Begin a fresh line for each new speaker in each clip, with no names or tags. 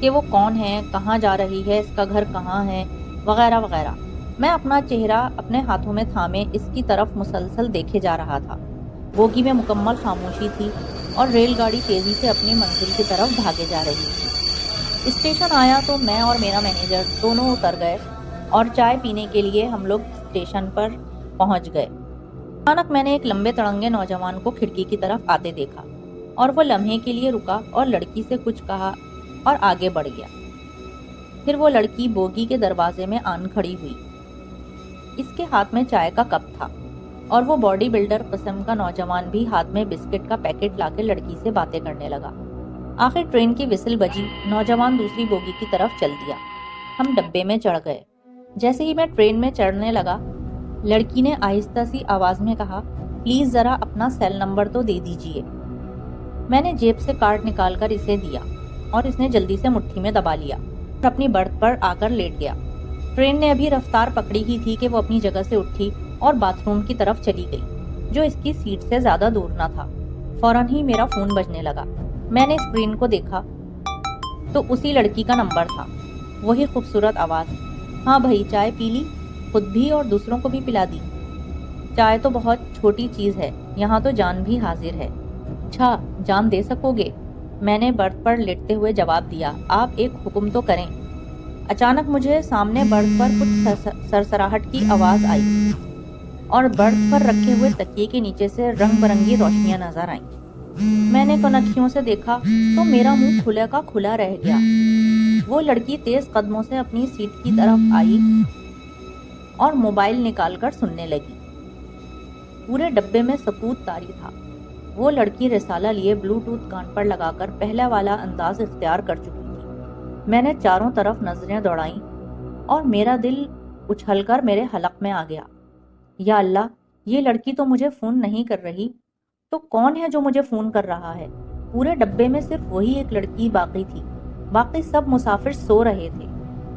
کہ وہ کون ہے، کہاں جا رہی ہے، اس کا گھر کہاں ہے، وغیرہ وغیرہ۔ میں اپنا چہرہ اپنے ہاتھوں میں تھامے اس کی طرف مسلسل دیکھے جا رہا تھا۔ بوگی میں مکمل خاموشی تھی اور ریل گاڑی تیزی سے اپنی منزل کی طرف بھاگے جا رہی تھی۔ اسٹیشن آیا تو میں اور میرا مینیجر دونوں اتر گئے اور چائے پینے کے لیے ہم لوگ اسٹیشن پر پہنچ گئے۔ اچانک میں نے ایک لمبے تڑنگے نوجوان کو کھڑکی کی طرف آتے دیکھا اور وہ لمحے کے لیے رکا اور لڑکی سے کچھ کہا اور آگے بڑھ گیا۔ پھر وہ لڑکی بوگی کے دروازے میں آن کھڑی ہوئی۔ اس کے ہاتھ میں چائے کا کپ تھا اور وہ باڈی بلڈر قسم کا نوجوان بھی ہاتھ میں بسکٹ کا پیکٹ لا کے لڑکی سے باتیں کرنے لگا۔ آخر ٹرین کی وسل بجی، نوجوان دوسری بوگی کی طرف چل دیا۔ ہم ڈبے میں چڑھ گئے۔ جیسے ہی میں ٹرین میں چڑھنے لگا، لڑکی نے آہستہ سی آواز میں کہا، پلیز ذرا اپنا سیل نمبر تو دے دیجئے۔ میں نے جیب سے کارڈ نکال کر اسے دیا اور اس نے جلدی سے مٹھی میں دبا لیا اور اپنی برتھ پر آ کر لیٹ گیا۔ ٹرین نے ابھی رفتار پکڑی ہی تھی کہ وہ اپنی جگہ سے اٹھی اور باتھ روم کی طرف چلی گئی، جو اس کی سیٹ سے زیادہ دور نہ تھا۔ فوراً ہی میرا فون بجنے لگا۔ میں نے اسکرین کو دیکھا تو اسی لڑکی کا نمبر تھا۔ وہی خوبصورت آواز، ہاں بھائی چائے پی لی؟ خود بھی اور دوسروں کو بھی پلا دی؟ چائے تو بہت چھوٹی چیز ہے، یہاں تو جان بھی حاضر ہے۔ اچھا، جان دے سکو گے؟ میں نے برتھ پر لیٹتے ہوئے جواب دیا، آپ ایک حکم تو کریں۔ اچانک مجھے سامنے برتھ پر کچھ سرسراہٹ کی آواز آئی اور برتھ پر رکھے ہوئے تکیے کے نیچے سے رنگ برنگی روشنیاں نظر آئیں۔ میں نے کنکھیوں سے دیکھا تو میرا منہ کھلا کا کھلا رہ گیا۔ وہ لڑکی تیز قدموں سے اپنی سیٹ کی طرف آئی اور موبائل نکال کر سننے لگی۔ پورے ڈبے میں سکوت طاری تھا۔ وہ لڑکی رسالہ لیے بلوٹوتھ کان پر لگا کر پہلا والا انداز اختیار کر چکی تھی۔ میں نے چاروں طرف نظریں دوڑائیں اور میرا دل اچھل کر میرے حلق میں آ گیا۔ یا اللہ، یہ لڑکی تو مجھے فون نہیں کر رہی، تو کون ہے جو مجھے فون کر رہا ہے؟ پورے ڈبے میں صرف وہی ایک لڑکی باقی تھی، باقی سب مسافر سو رہے تھے۔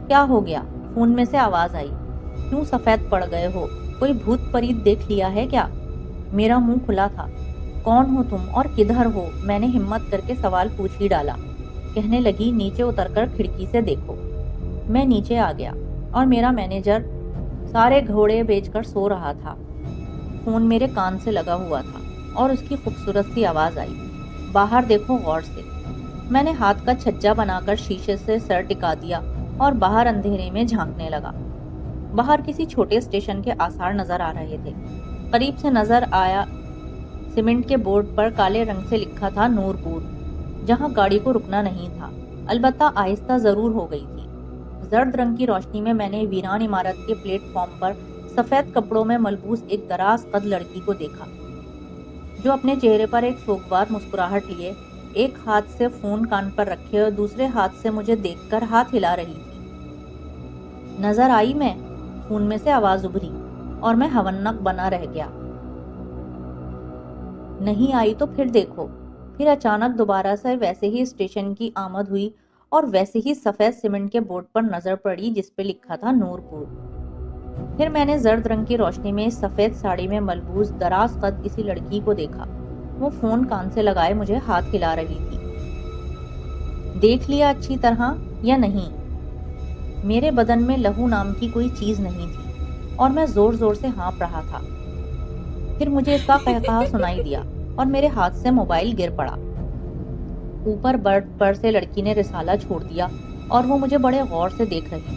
کیا ہو گیا؟ فون میں سے آواز آئی، کیوں سفید پڑ گئے ہو؟ کوئی بھوت پریت دیکھ لیا ہے کیا؟ میرا منہ کھلا تھا، کون ہو تم اور کدھر ہو؟ میں نے ہمت کر کے سوال پوچھ ہی ڈالا۔ کہنے لگی، نیچے اتر کر کھڑکی سے دیکھو۔ میں نیچے آ گیا اور میرا مینیجر سارے گھوڑے بیچ کر سو رہا تھا۔ فون میرے کان سے لگا ہوا تھا اور اس کی خوبصورت سی آواز آئی، باہر دیکھو غور سے۔ میں نے ہاتھ کا چھجا بنا کر شیشے سے سر ٹکا دیا اور باہر اندھیرے میں جھانکنے لگا۔ باہر کسی چھوٹے اسٹیشن کے آثار نظر آ رہے تھے۔ قریب سے نظر آیا، سیمنٹ کے بورڈ پر کالے رنگ سے لکھا تھا نورپور، جہاں گاڑی کو رکنا نہیں تھا، البتہ آہستہ ضرور ہو گئی تھی۔ زرد رنگ کی روشنی میں میں نے ویران عمارت کے پلیٹ فارم پر سفید کپڑوں میں ملبوس ایک دراز قد لڑکی کو دیکھا، جو اپنے چہرے پر ایک سوگوار مسکراہٹ لیے ایک ہاتھ سے فون کان پر رکھے اور دوسرے ہاتھ سے مجھے دیکھ کر ہاتھ ہلا رہی تھی۔ نظر آئی میں؟ فون میں سے آواز ابھری اور میں ہونک بنا رہ گیا۔ نہیں آئی تو پھر دیکھو۔ پھر اچانک دوبارہ سے ویسے ہی اسٹیشن کی آمد ہوئی اور ویسے ہی سفید سیمنٹ کے بورڈ پر نظر پڑی جس پہ لکھا تھا نورپور۔ پھر میں نے زرد رنگ کی روشنی میں سفید ساڑی میں ملبوس دراز قد اسی لڑکی کو دیکھا۔ وہ فون کان سے لگائے مجھے ہاتھ ہلا رہی تھی۔ دیکھ لیا اچھی طرح یا نہیں؟ میرے بدن میں لہو نام کی کوئی چیز نہیں تھی اور میں زور زور سے ہانپ رہا تھا۔ پھر مجھے اس کا قہقہا سنائی دیا اور میرے ہاتھ سے موبائل گر پڑا۔ اوپر برتھ پر سے لڑکی نے رسالہ چھوڑ دیا اور وہ مجھے بڑے غور سے دیکھ رہی تھی۔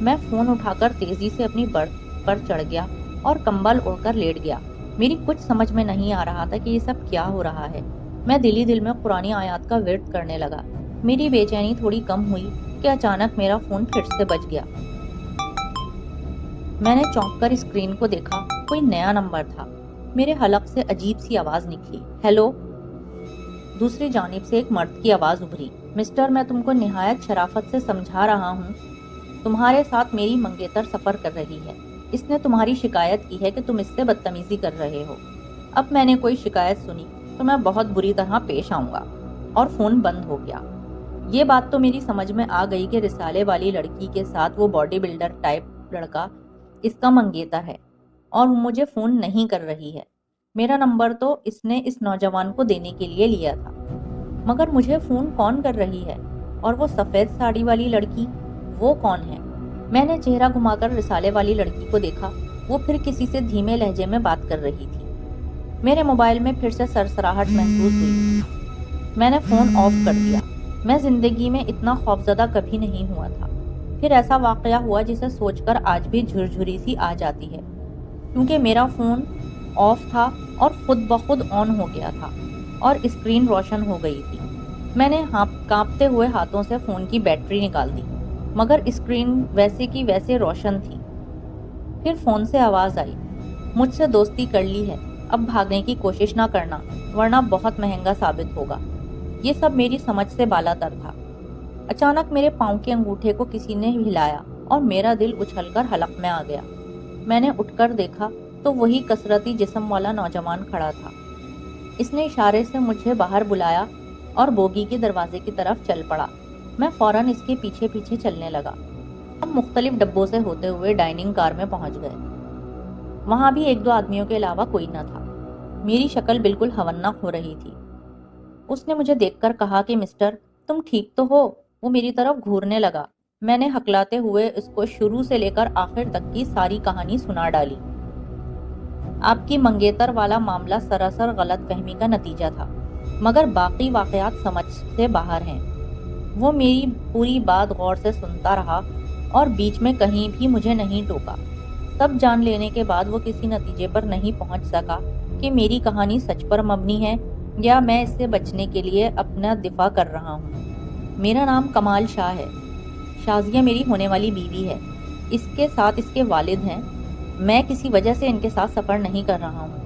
میں فون اٹھا کر تیزی سے اپنی برتھ پر چڑھ گیا اور کمبل اوڑھ کر لیٹ گیا۔ میری کچھ سمجھ میں نہیں آ رہا تھا کہ یہ سب کیا ہو رہا ہے۔ میں دل ہی دل میں قرآن آیات کا ورد کرنے لگا۔ میری بے چینی تھوڑی کم ہوئی کہ اچانک میرا فون پھر سے بج گیا۔ میں نے چونک کر اسکرین کو دیکھا، کوئی نیا نمبر تھا۔ میرے حلق سے عجیب سی آواز نکلی، ہیلو۔ دوسری جانب سے ایک مرد کی آواز ابھری، مسٹر، میں تم کو نہایت شرافت سے سمجھا رہا ہوں، تمہارے ساتھ میری منگیتر سفر کر رہی ہے۔ اس نے تمہاری شکایت کی ہے کہ تم اس سے بدتمیزی کر رہے ہو۔ اب میں نے کوئی شکایت سنی تو میں بہت بری طرح پیش آؤں گا۔ اور فون بند ہو گیا۔ یہ بات تو میری سمجھ میں آ گئی کہ رسالے والی لڑکی کے ساتھ وہ باڈی بلڈر ٹائپ لڑکا اس کا منگیتر ہے اور وہ مجھے فون نہیں کر رہی ہے۔ میرا نمبر تو اس نے اس نوجوان کو دینے کے لیے لیا تھا، مگر مجھے فون کون کر رہی ہے؟ اور وہ سفید ساڑی والی لڑکی، وہ کون ہے؟ میں نے چہرہ گھما کر رسالے والی لڑکی کو دیکھا، وہ پھر کسی سے دھیمے لہجے میں بات کر رہی تھی۔ میرے موبائل میں پھر سے سرسراہٹ محسوس ہوئی۔ میں نے فون آف کر دیا۔ میں زندگی میں اتنا خوفزدہ کبھی نہیں ہوا تھا۔ پھر ایسا واقعہ ہوا جسے سوچ کر آج بھی جھرجھری سی آ جاتی ہے، کیونکہ میرا فون آف تھا اور خود بخود آن ہو گیا تھا اور اسکرین روشن ہو گئی تھی۔ میں نے کانپتے ہوئے ہاتھوں سے فون کی بیٹری نکال دی، مگر اسکرین ویسے کی ویسے روشن تھی۔ پھر فون سے آواز آئی، مجھ سے دوستی کر لی ہے، اب بھاگنے کی کوشش نہ کرنا ورنہ بہت مہنگا ثابت ہوگا۔ یہ سب میری سمجھ سے بالاتر تھا۔ اچانک میرے پاؤں کے انگوٹھے کو کسی نے ہلایا اور میرا دل اچھل کر حلق میں آ گیا۔ میں نے اٹھ کر دیکھا تو وہی کثرتی جسم والا نوجوان کھڑا تھا۔ اس نے اشارے سے مجھے باہر بلایا اور بوگی کے دروازے کی طرف چل پڑا۔ میں فوراً اس کے پیچھے پیچھے چلنے لگا۔ ہم مختلف ڈبوں سے ہوتے ہوئے ڈائننگ کار میں پہنچ گئے۔ وہاں بھی ایک دو آدمیوں کے علاوہ کوئی نہ تھا۔ میری شکل بالکل ہوناک ہو رہی تھی۔ اس نے مجھے دیکھ کر کہا کہ مسٹر، تم ٹھیک تو ہو؟ وہ میری طرف گھورنے لگا۔ میں نے ہکلاتے ہوئے اس کو شروع سے لے کر آخر تک کی ساری کہانی سنا ڈالی۔ آپ کی منگیتر والا معاملہ سراسر غلط فہمی کا نتیجہ تھا، مگر باقی واقعات سمجھ سے باہر ہیں۔ وہ میری پوری بات غور سے سنتا رہا اور بیچ میں کہیں بھی مجھے نہیں ٹوکا۔ سب جان لینے کے بعد وہ کسی نتیجے پر نہیں پہنچ سکا کہ میری کہانی سچ پر مبنی ہے یا میں اس سے بچنے کے لیے اپنا دفاع کر رہا ہوں۔ میرا نام کمال شاہ ہے۔ شازیہ میری ہونے والی بیوی ہے۔ اس کے ساتھ اس کے والد ہیں۔ میں کسی وجہ سے ان کے ساتھ سفر نہیں کر رہا ہوں۔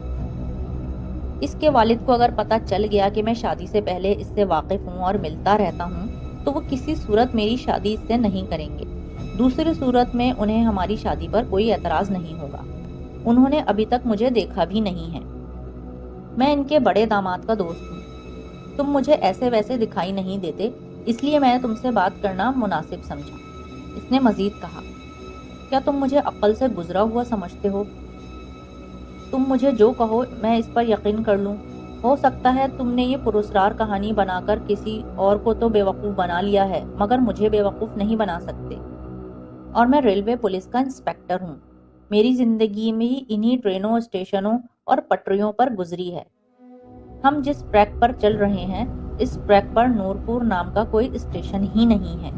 اس کے والد کو اگر پتہ چل گیا کہ میں شادی سے پہلے اس سے واقف ہوں اور ملتا رہتا ہوں تو وہ کسی صورت میری شادی اس سے نہیں کریں گے۔ دوسری صورت میں انہیں ہماری شادی پر کوئی اعتراض نہیں ہوگا۔ انہوں نے ابھی تک مجھے دیکھا بھی نہیں ہے۔ میں ان کے بڑے داماد کا دوست ہوں۔ تم مجھے ایسے ویسے دکھائی نہیں دیتے، اس لیے میں نے تم سے بات کرنا مناسب سمجھا۔ اس نے مزید کہا، کیا تم مجھے عقل سے گزرا ہوا سمجھتے ہو؟ تم مجھے جو کہو میں اس پر یقین کر لوں۔ ہو سکتا ہے تم نے یہ پراسرار کہانی بنا کر کسی اور کو تو بیوقوف بنا لیا ہے، مگر مجھے بیوقوف نہیں بنا سکتے۔ اور میں ریلوے پولیس کا انسپکٹر ہوں۔ میری زندگی میں انہی ٹرینوں، اسٹیشنوں اور پٹریوں پر گزری ہے۔ ہم جس ٹریک پر چل رہے ہیں، اس ٹریک پر نورپور نام کا کوئی اسٹیشن ہی نہیں ہے۔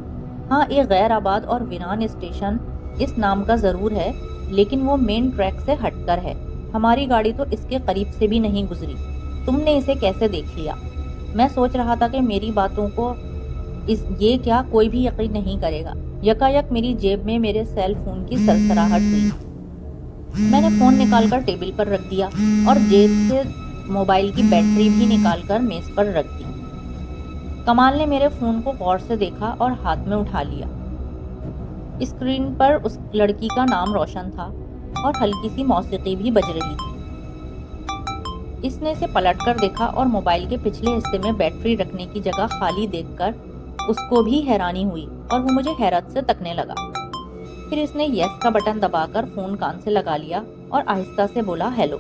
ہاں، ایک غیر آباد اور ویران اسٹیشن اس نام کا ضرور ہے، لیکن وہ مین ٹریک سے ہٹ کر ہے۔ ہماری گاڑی تو اس کے قریب سے بھی نہیں گزری۔ تم نے اسے کیسے دیکھ لیا؟ میں سوچ رہا تھا کہ میری باتوں کو یہ کیا کوئی بھی یقین نہیں کرے گا۔ یکایک میری جیب میں میرے سیل فون کی سرسراہٹ ہوئی۔ میں نے فون نکال کر ٹیبل پر رکھ دیا اور جیب سے موبائل کی بیٹری بھی نکال کر میز پر رکھ دی۔ کمال نے میرے فون کو غور سے دیکھا اور ہاتھ میں اٹھا لیا۔ اسکرین پر اس لڑکی کا نام روشن تھا اور ہلکی سی موسیقی بھی بج رہی تھی۔ اس نے اسے پلٹ کر دیکھا اور موبائل کے پچھلے حصے میں بیٹری رکھنے کی جگہ خالی دیکھ کر اس کو بھی حیرانی ہوئی اور وہ مجھے حیرت سے تکنے لگا۔ پھر اس نے یس کا بٹن دبا کر فون کان سے لگا لیا اور آہستہ سے بولا، ہیلو۔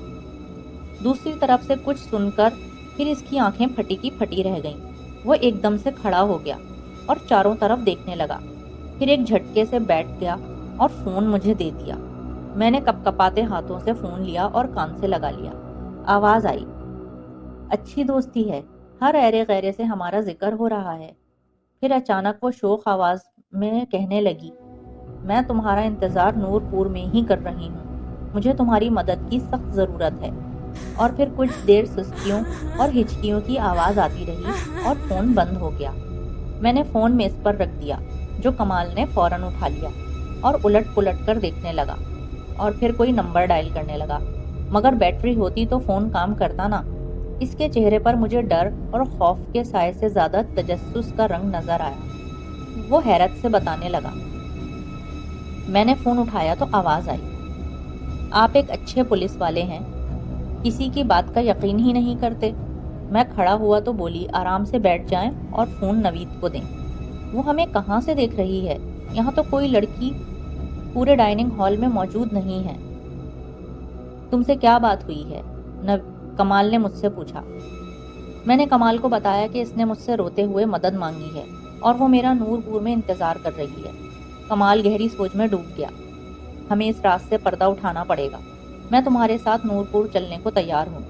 دوسری طرف سے کچھ سن کر پھر اس کی آنکھیں پھٹی کی پھٹی رہ گئیں۔ وہ ایک دم سے کھڑا ہو گیا اور چاروں طرف دیکھنے لگا، پھر ایک جھٹکے سے بیٹھ گیا اور فون مجھے دے دیا۔ میں نے کپ کپاتے ہاتھوں سے فون لیا اور کان سے لگا لیا۔ آواز آئی، اچھی دوستی ہے، ہر ایرے غیرے سے ہمارا ذکر ہو رہا ہے۔ پھر اچانک وہ شوخ آواز میں کہنے لگی، میں تمہارا انتظار نورپور میں ہی کر رہی ہوں، مجھے تمہاری مدد کی سخت ضرورت ہے۔ اور پھر کچھ دیر سستیوں اور ہچکیوں کی آواز آتی رہی اور فون بند ہو گیا۔ میں نے فون میز پر رکھ دیا، جو کمال نے فوراً اٹھا لیا اور الٹ پلٹ کر دیکھنے لگا اور پھر کوئی نمبر ڈائل کرنے لگا، مگر بیٹری ہوتی تو فون کام کرتا نا۔ اس کے چہرے پر مجھے ڈر اور خوف کے سائے سے زیادہ تجسس کا رنگ نظر آیا۔ وہ حیرت سے بتانے لگا، میں نے فون اٹھایا تو آواز آئی، آپ ایک اچھے پولیس والے ہیں، کسی کی بات کا یقین ہی نہیں کرتے۔ میں کھڑا ہوا تو بولی، آرام سے بیٹھ جائیں اور فون نوید کو دیں۔ وہ ہمیں کہاں سے دیکھ رہی ہے؟ یہاں تو کوئی لڑکی پورے ڈائننگ ہال میں موجود نہیں ہے۔ تم سے کیا بات ہوئی ہے؟ کمال نے مجھ سے پوچھا۔ میں نے کمال کو بتایا کہ اس نے مجھ سے روتے ہوئے مدد مانگی ہے۔ اور وہ میرا نورپور میں انتظار کر رہی ہے۔ کمال گہری سوچ میں ڈوب گیا۔ ہمیں اس رات سے پردہ اٹھانا پڑے گا۔ میں تمہارے ساتھ نورپور چلنے کو تیار ہوں۔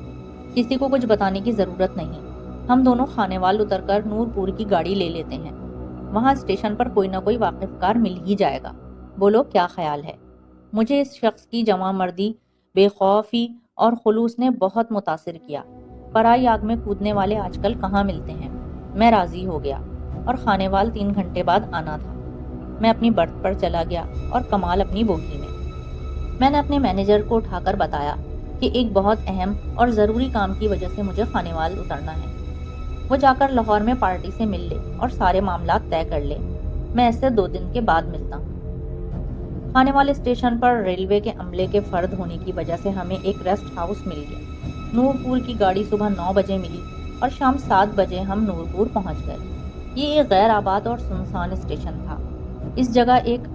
کسی کو کچھ بتانے کی ضرورت نہیں۔ ہم دونوں خانے وال اتر کر نورپور کی گاڑی لے لیتے ہیں۔ وہاں اسٹیشن پر کوئی نہ کوئی واقف کار مل ہی جائے گا۔ بولو کیا خیال ہے؟ مجھے اس شخص کی جواں مردی، بے خوفی اور خلوص نے بہت متاثر کیا۔ پرائی آگ میں کودنے والے آج کل کہاں ملتے ہیں۔ میں راضی ہو گیا اور خانے وال 3 گھنٹے بعد آنا تھا۔ میں اپنی برتھ پر چلا گیا اور کمال اپنی بوگی میں۔ میں نے اپنے مینیجر کو اٹھا کر بتایا کہ ایک بہت اہم اور ضروری کام کی وجہ سے مجھے خانے وال اترنا ہے۔ وہ جا کر لاہور میں پارٹی سے مل لے اور سارے معاملات طے کر لے۔ میں اس سے 2 دن کے بعد ملتا ہوں۔ خانے وال اسٹیشن پر ریلوے کے عملے کے فرد ہونے کی وجہ سے ہمیں ایک ریسٹ ہاؤس مل گیا۔ نورپور کی گاڑی صبح 9 بجے ملی اور شام 7 بجے ہم نورپور پہنچ گئے۔ یہ ایک غیر آباد اور سنسان اسٹیشن تھا۔ اس جگہ ایک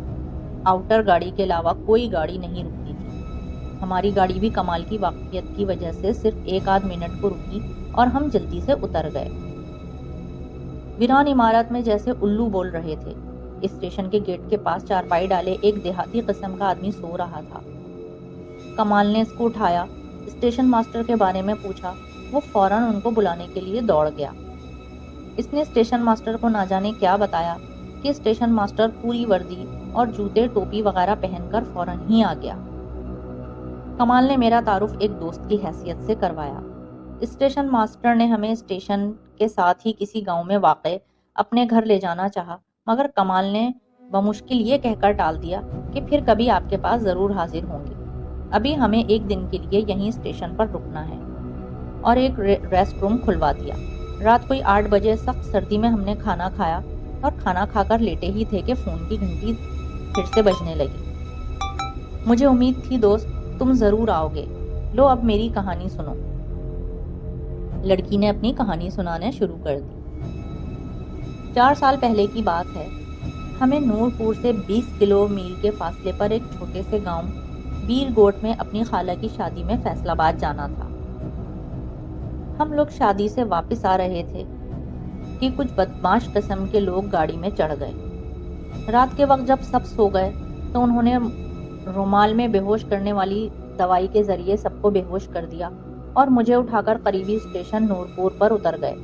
آؤٹر گاڑی کے علاوہ کوئی گاڑی نہیں رکتی تھی۔ ہماری گاڑی بھی کمال کی واقفیت کی وجہ سے صرف 1 آدھ منٹ کو رکی اور ہم جلدی سے اتر گئے۔ ویران عمارت میں جیسے الو بول رہے تھے۔ اسٹیشن کے گیٹ کے پاس چارپائی ڈالے ایک دیہاتی قسم کا آدمی سو رہا تھا۔ کمال نے اس کو اٹھایا، اسٹیشن ماسٹر کے بارے میں پوچھا۔ وہ فوراً ان کو بلانے کے لیے دوڑ گیا۔ اس نے اسٹیشن ماسٹر کو نہ جانے کیا بتایا کہ اسٹیشن ماسٹر پوری وردی اور جوتے ٹوپی وغیرہ پہن کر فوراً ہی آ گیا۔ کمال نے میرا تعارف ایک دوست کی حیثیت سے کروایا۔ اسٹیشن ماسٹر نے ہمیں اسٹیشن کے ساتھ ہی کسی گاؤں میں واقع اپنے گھر لے جانا چاہا، مگر کمال نے بمشکل یہ کہہ کر ٹال دیا کہ پھر کبھی آپ کے پاس ضرور حاضر ہوں گے۔ ابھی ہمیں 1 دن کے لیے یہیں اسٹیشن پر رکنا ہے، اور ایک ریسٹ روم کھلوا دیا۔ رات کوئی 8 بجے سخت سردی میں ہم نے کھانا کھایا اور کھانا کھا کر لیٹے ہی تھے کہ فون کی گھنٹی پھر سے بجنے لگی۔ مجھے امید تھی دوست تم ضرور آؤ گے۔ لو اب میری کہانی سنو۔ لڑکی نے اپنی کہانی سنانا شروع کر دی۔ 4 سال پہلے کی بات ہے۔ ہمیں نورپور سے 20 کلو میل کے فاصلے پر ایک چھوٹے سے گاؤں بیر گوٹ میں اپنی خالہ کی شادی میں فیصل آباد جانا تھا۔ ہم لوگ شادی سے واپس آ رہے تھے کہ کچھ بدمعاش قسم کے لوگ گاڑی میں چڑھ گئے۔ رات کے وقت جب سب سو گئے تو انہوں نے رومال میں بے ہوش کرنے والی دوائی کے ذریعے سب کو بے ہوش کر دیا اور مجھے اٹھا کر قریبی اسٹیشن نورپور پر اتر گئے۔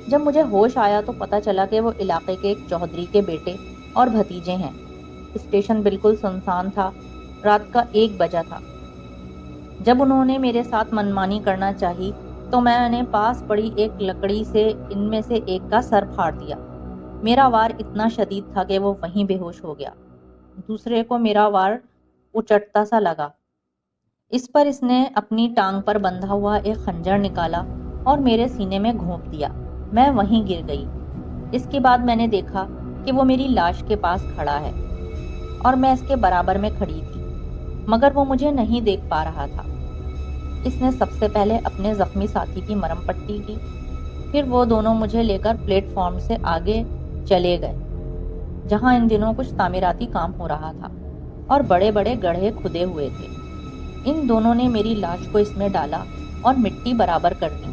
جب مجھے ہوش آیا تو پتہ چلا کہ وہ علاقے کے ایک چودھری کے بیٹے اور بھتیجے ہیں۔ اسٹیشن بالکل سنسان تھا۔ رات کا 1 بجا تھا۔ جب انہوں نے میرے ساتھ منمانی کرنا چاہی تو میں نے پاس پڑی ایک لکڑی سے ان میں سے ایک کا سر پھاڑ دیا۔ میرا وار اتنا شدید تھا کہ وہ وہیں بے ہوش ہو گیا۔ دوسرے کو میرا وار اچٹتا سا لگا۔ اس پر اس نے اپنی ٹانگ پر بندھا ہوا ایک خنجر نکالا اور میرے سینے میں گھونپ دیا۔ میں وہیں گر گئی۔ اس کے بعد میں نے دیکھا کہ وہ میری لاش کے پاس کھڑا ہے اور میں اس کے برابر میں کھڑی تھی، مگر وہ مجھے نہیں دیکھ پا رہا تھا۔ اس نے سب سے پہلے اپنے زخمی ساتھی کی مرہم پٹی کی، پھر وہ دونوں مجھے لے کر پلیٹ فارم سے آگے چلے گئے، جہاں ان دنوں کچھ تعمیراتی کام ہو رہا تھا اور بڑے بڑے گڑھے کھدے ہوئے تھے۔ ان دونوں نے میری لاش کو اس میں ڈالا اور مٹی برابر کر دی۔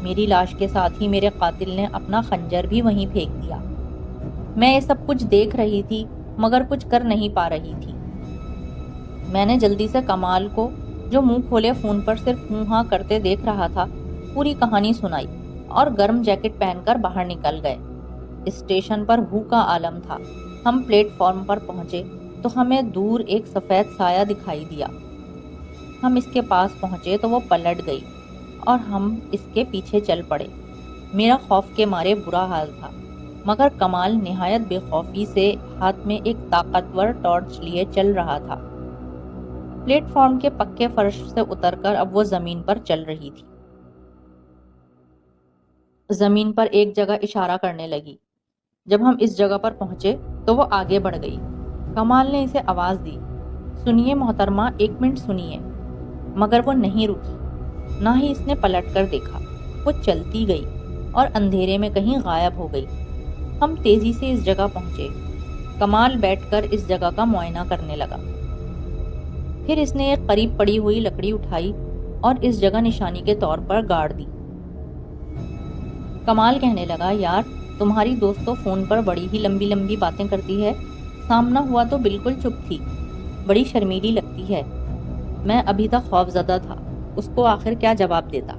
میری لاش کے ساتھ ہی میرے قاتل نے اپنا خنجر بھی وہیں پھینک دیا۔ میں یہ سب کچھ دیکھ رہی تھی مگر کچھ کر نہیں پا رہی تھی۔ میں نے جلدی سے کمال کو، جو منہ کھولے فون پر صرف ہوں ہاں کرتے دیکھ رہا تھا، پوری کہانی سنائی اور گرم جیکٹ پہن کر باہر نکل گئے۔ اسٹیشن پر ہو کا عالم تھا۔ ہم پلیٹ فارم پر پہنچے تو ہمیں دور ایک سفید سایہ دکھائی دیا۔ ہم اس کے پاس پہنچے تو وہ پلٹ گئی اور ہم اس کے پیچھے چل پڑے۔ میرا خوف کے مارے برا حال تھا، مگر کمال نہایت بے خوفی سے ہاتھ میں ایک طاقتور ٹارچ لیے چل رہا تھا۔ پلیٹ فارم کے پکے فرش سے اتر کر اب وہ زمین پر چل رہی تھی۔ زمین پر ایک جگہ اشارہ کرنے لگی۔ جب ہم اس جگہ پر پہنچے تو وہ آگے بڑھ گئی۔ کمال نے اسے آواز دی، سنیے محترمہ، 1 منٹ سنیے، مگر وہ نہیں رکی، نہ ہی اس نے پلٹ کر دیکھا۔ وہ چلتی گئی اور اندھیرے میں کہیں غائب ہو گئی۔ ہم تیزی سے اس جگہ پہنچے۔ کمال بیٹھ کر اس جگہ کا معائنہ کرنے لگا۔ پھر اس نے ایک قریب پڑی ہوئی لکڑی اٹھائی اور اس جگہ نشانی کے طور پر گاڑ دی۔ کمال کہنے لگا، یار تمہاری دوست تو فون پر بڑی ہی لمبی لمبی باتیں کرتی ہے، سامنا ہوا تو بالکل چپ تھی، بڑی شرمیلی لگتی ہے۔ میں ابھی تک خوف زدہ تھا، اس کو آخر کیا جواب دیتا؟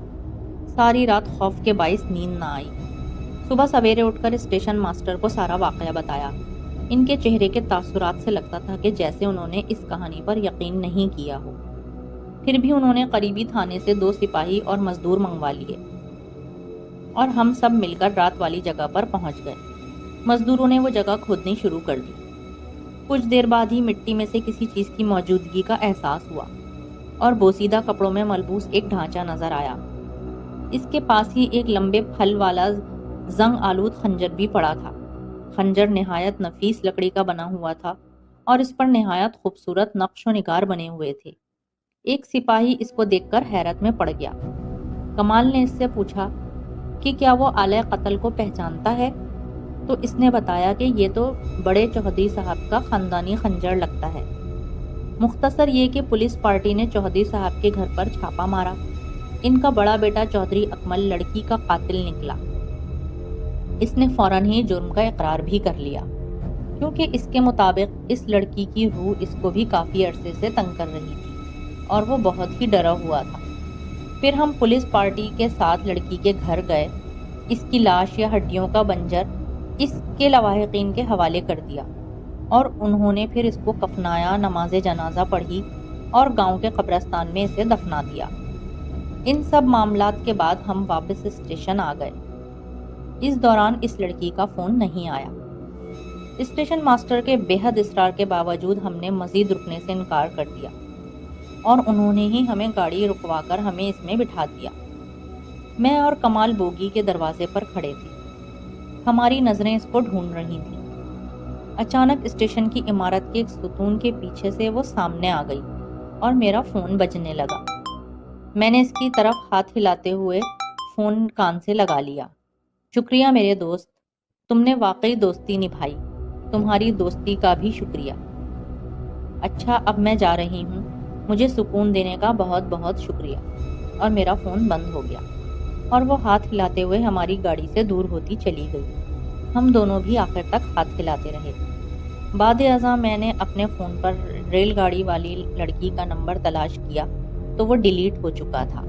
ساری رات خوف کے باعث نیند نہ آئی۔ صبح سویرے اٹھ کر اسٹیشن ماسٹر کو سارا واقعہ بتایا۔ ان کے چہرے کے تاثرات سے لگتا تھا کہ جیسے انہوں نے اس کہانی پر یقین نہیں کیا ہو۔ پھر بھی انہوں نے قریبی تھانے سے 2 سپاہی اور مزدور منگوا لیے اور ہم سب مل کر رات والی جگہ پر پہنچ گئے۔ مزدوروں نے وہ جگہ کھودنی شروع کر دی۔ کچھ دیر بعد ہی مٹی میں سے کسی چیز کی موجودگی کا احساس ہوا اور بوسیدہ کپڑوں میں ملبوس ایک ڈھانچہ نظر آیا۔ اس کے پاس ہی ایک لمبے پھل والا زنگ آلود خنجر بھی پڑا تھا۔ خنجر نہایت نفیس لکڑی کا بنا ہوا تھا اور اس پر نہایت خوبصورت نقش و نگار بنے ہوئے تھے۔ ایک سپاہی اس کو دیکھ کر حیرت میں پڑ گیا۔ کمال نے اس سے پوچھا کہ کیا وہ آلۂ قتل کو پہچانتا ہے؟ تو اس نے بتایا کہ یہ تو بڑے چودھری صاحب کا خاندانی خنجر لگتا ہے۔ مختصر یہ کہ پولیس پارٹی نے چودھری صاحب کے گھر پر چھاپا مارا۔ ان کا بڑا بیٹا چودھری اکمل لڑکی کا قاتل نکلا۔ اس نے فوراً ہی جرم کا اقرار بھی کر لیا، کیونکہ اس کے مطابق اس لڑکی کی روح اس کو بھی کافی عرصے سے تنگ کر رہی تھی اور وہ بہت ہی ڈرا ہوا تھا۔ پھر ہم پولیس پارٹی کے ساتھ لڑکی کے گھر گئے، اس کی لاش یا ہڈیوں کا بنجر اس کے لواحقین کے حوالے کر دیا اور انہوں نے پھر اس کو کفنایا، نماز جنازہ پڑھی اور گاؤں کے قبرستان میں اسے دفنا دیا۔ ان سب معاملات کے بعد ہم واپس اسٹیشن آ گئے۔ اس دوران اس لڑکی کا فون نہیں آیا۔ اسٹیشن ماسٹر کے بے حد اصرار کے باوجود ہم نے مزید رکنے سے انکار کر دیا اور انہوں نے ہی ہمیں گاڑی رکوا کر ہمیں اس میں بٹھا دیا۔ میں اور کمال بوگی کے دروازے پر کھڑے تھے، ہماری نظریں اس کو ڈھونڈ رہی تھیں۔ اچانک اسٹیشن کی عمارت کے ایک ستون کے پیچھے سے وہ سامنے آ گئی اور میرا فون بجنے لگا۔ میں نے اس کی طرف ہاتھ ہلاتے ہوئے فون کان سے لگا لیا۔ شکریہ میرے دوست، تم نے واقعی دوستی نبھائی، تمہاری دوستی کا بھی شکریہ۔ اچھا اب میں جا رہی ہوں، مجھے سکون دینے کا بہت بہت شکریہ۔ اور میرا فون بند ہو گیا اور وہ ہاتھ ہلاتے ہوئے ہماری گاڑی سے دور ہوتی چلی گئی۔ ہم دونوں بھی آخر تک ہاتھ ہلاتے رہے۔ بعد ازاں میں نے اپنے فون پر ریل گاڑی والی لڑکی کا نمبر تلاش کیا تو وہ ڈیلیٹ ہو چکا تھا۔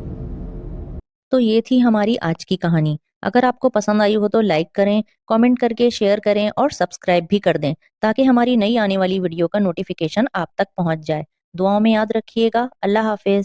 تو یہ تھی ہماری آج کی کہانی۔ اگر آپ کو پسند آئی ہو تو لائک کریں، کامنٹ کر کے شیئر کریں اور سبسکرائب بھی کر دیں تاکہ ہماری نئی آنے والی ویڈیو کا نوٹیفیکیشن آپ تک پہنچ جائے۔ دعاؤں میں یاد رکھیے گا۔ اللہ حافظ۔